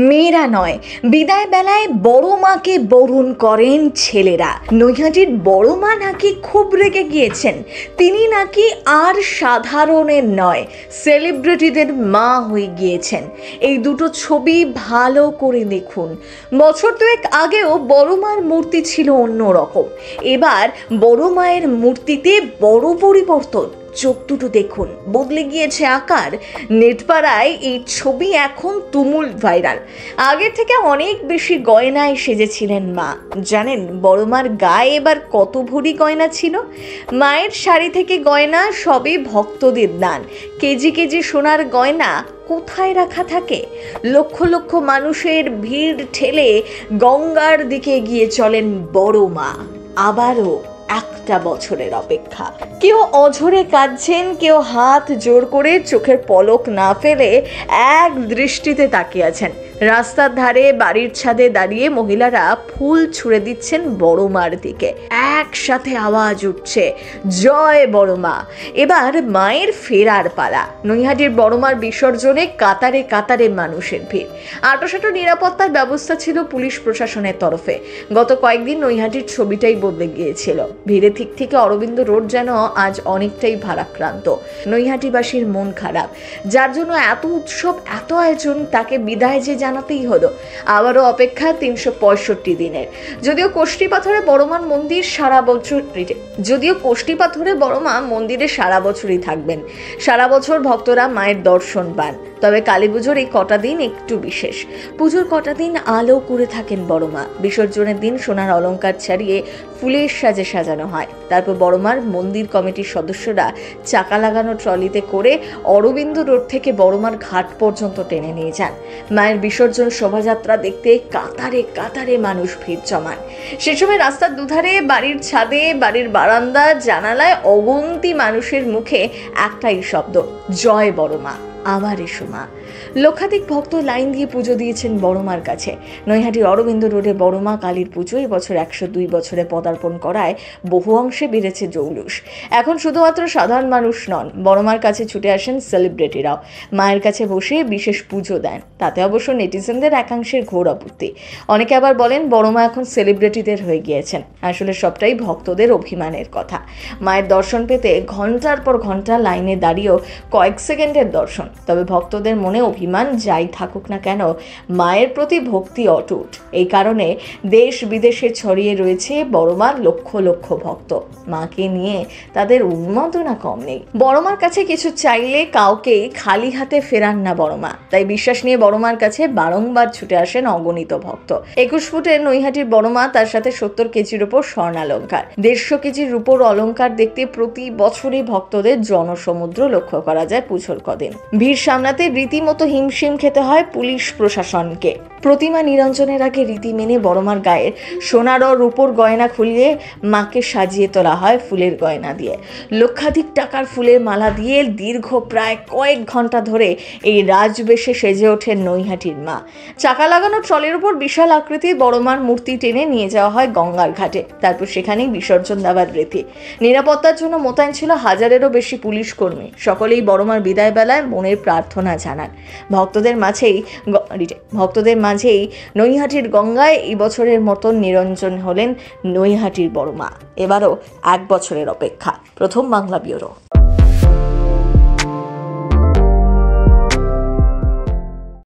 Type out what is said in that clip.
মেয়েরা নয়, বিদায় বেলায় বড় মাকে বরণ করেন ছেলেরা। নৈহাটির বড় মা নাকি খুব রেগে গিয়েছেন। তিনি নাকি আর সাধারণের নয়, সেলিব্রিটিদের মা হয়ে গিয়েছেন। এই দুটো ছবি ভালো করে দেখুন। বছর দুয়েক আগেও বড় মার মূর্তি ছিল অন্যরকম, এবার বড় মায়ের মূর্তিতে বড় পরিবর্তন। চোখ দুটো দেখুন, বদলে গিয়েছে আকার। নেটপাড়ায় এই ছবি এখন তুমুল ভাইরাল। আগের থেকে অনেক বেশি গয়নায় সেজেছিলেন মা। জানেন বড় মার গায়ে এবার কত ভরি গয়না ছিল? মায়ের শাড়ি থেকে গয়না সবই ভক্তদের দান। কেজি কেজি সোনার গয়না কোথায় রাখা থাকে? লক্ষ লক্ষ মানুষের ভিড় ঠেলে গঙ্গার দিকে এগিয়ে চলেন বড় মা। আবারও একটা বছরের অপেক্ষা। কেউ অঝরে কাঁদছেন, কেউ হাত জোর করে চোখের পলক না ফেলে এক দৃষ্টিতে তাকিয়ে আছেন। রাস্তার ধারে বাড়ির ছাদে দাঁড়িয়ে মহিলারা ফুল ছুঁড়ে দিচ্ছেন বড় মার দিকে। একসাথে আওয়াজ উঠছে, জয় বড় মা। এবার মায়ের ফেরার পালা। নৈহাটির বড় মার বিসর্জনে কাতারে কাতারে মানুষের ভিড়। আঁটোসাঁটো নিরাপত্তার ব্যবস্থা ছিল পুলিশ প্রশাসনের তরফে। গত কয়েকদিন নৈহাটির ছবিটাই বদলে গিয়েছিল। ভিড়ে ঠিক থেকে অরবিন্দ রোড যেন আজ অনেকটাই ভারাক্রান্ত। নৈহাটিবাসীর মন খারাপ, যার জন্য এত উৎসব, এত আয়োজন, তাকে বিদায় যে জানাতেই হলো। আবারও অপেক্ষা 365 দিনের। যদিও কোষ্ঠী পাথরে বড় মার মন্দির সারা মন্দিরে সারা বছরই থাকবেন। সারা বছর ভক্তরা মায়ের দর্শন পান। তবে কালী পুজোর এই কটা দিন একটু বিশেষ। পুজোর কটা দিন আলো করে থাকেন বড় মা। বিসর্জনের দিন সোনার অলংকার ছাড়িয়ে ফুলের সাজে সাজানো হয়। তারপর বড় মার মন্দির কমিটির সদস্যরা চাকা লাগানো ট্রলিতে করে অরবিন্দ রোড থেকে বড় মার ঘাট পর্যন্ত টেনে নিয়ে যান। মায়ের বিসর্জন শোভাযাত্রা দেখতে কাতারে কাতারে মানুষ ভিড় জমান। সে সময় রাস্তার দুধারে, বাড়ির ছাদে, বাড়ির বারান্দা, জানালায় অগন্তি মানুষের মুখে একটাই শব্দ, জয় বড় মা, আবার এসো মা। লক্ষাধিক ভক্ত লাইন দিয়ে পুজো দিয়েছেন বড় মার কাছে। নৈহাটির অরবিন্দ রোডে বড় মা কালীর পুজো এবছর 102 বছরে পদার্পণ করায় বহু অংশে বেড়েছে জৌলুস। এখন শুধুমাত্র সাধারণ মানুষ নন, বড় মার কাছে ছুটে আসেন সেলিব্রিটিরাও। মায়ের কাছে বসে বিশেষ পুজো দেন। তাতে অবশ্য নেটিজেনদের একাংশের ঘোর আপত্তি। অনেকে আবার বলেন বড় মা এখন সেলিব্রিটিদের হয়ে গিয়েছেন। আসলে সবটাই ভক্তদের অভিমানের কথা। মায়ের দর্শন পেতে ঘন্টার পর ঘন্টা লাইনে দাঁড়িয়েও কয়েক সেকেন্ডের দর্শন। তবে ভক্তদের মনে অভিমান যাই থাকুক না কেন, মায়ের প্রতি ভক্তি অটুট। এই কারণে দেশ বিদেশে ছড়িয়ে রয়েছে বড় মার লক্ষ লক্ষ ভক্ত। মাকে নিয়ে তাদের উন্মাদনা কম নেই। বড় মার কাছে কিছু চাইলে কাউকে খালি হাতে ফেরান না বড় মা। তাই বিশ্বাস নিয়ে বড় মার কাছে বারংবার ছুটে আসেন অগণিত ভক্ত। 21 ফুটের নৈহাটির বড় মা, তার সাথে 70 কেজির উপর স্বর্ণালঙ্কার, 150 কেজির উপর অলঙ্কার দেখতে প্রতি বছরই ভক্তদের জনসমুদ্র লক্ষ্য করা যায় পুজোর কদিন। ভিড় সামলাতে রীতিমতো হিমশিম খেতে হয় পুলিশ প্রশাসনকে। প্রতিমা নিরঞ্জনের আগে রীতি মেনে বড় মার গায়ের সোনার ও রূপোর গয়না খুলিয়ে মাকে সাজিয়ে তোলা হয় ফুলের গয়না দিয়ে। লক্ষাধিক টাকার ফুলের মালা দিয়ে দীর্ঘ প্রায় কয়েক ঘন্টা ধরে এই রাজবেশে সেজে ওঠেন নৈহাটির মা। চাকা লাগানো ট্রলির উপর বিশাল আকৃতির বড় মার মূর্তি টেনে নিয়ে যাওয়া হয় গঙ্গার ঘাটে। তারপর সেখানেই বিসর্জন দেওয়ার রীতি। নিরাপত্তার জন্য মোতায়েন ছিল 1000-এরও বেশি পুলিশ কর্মী। সকলেই বড় মার বিদায় বেলায় মনের প্রার্থনা জানান। ভক্তদের মাঝেই নৈহাটির গঙ্গায় এই বছরের মতন নিরঞ্জন হলেন নৈহাটির বড় মা। এবারও 1 বছরের অপেক্ষা। প্রথম বাংলা ব্যুরো।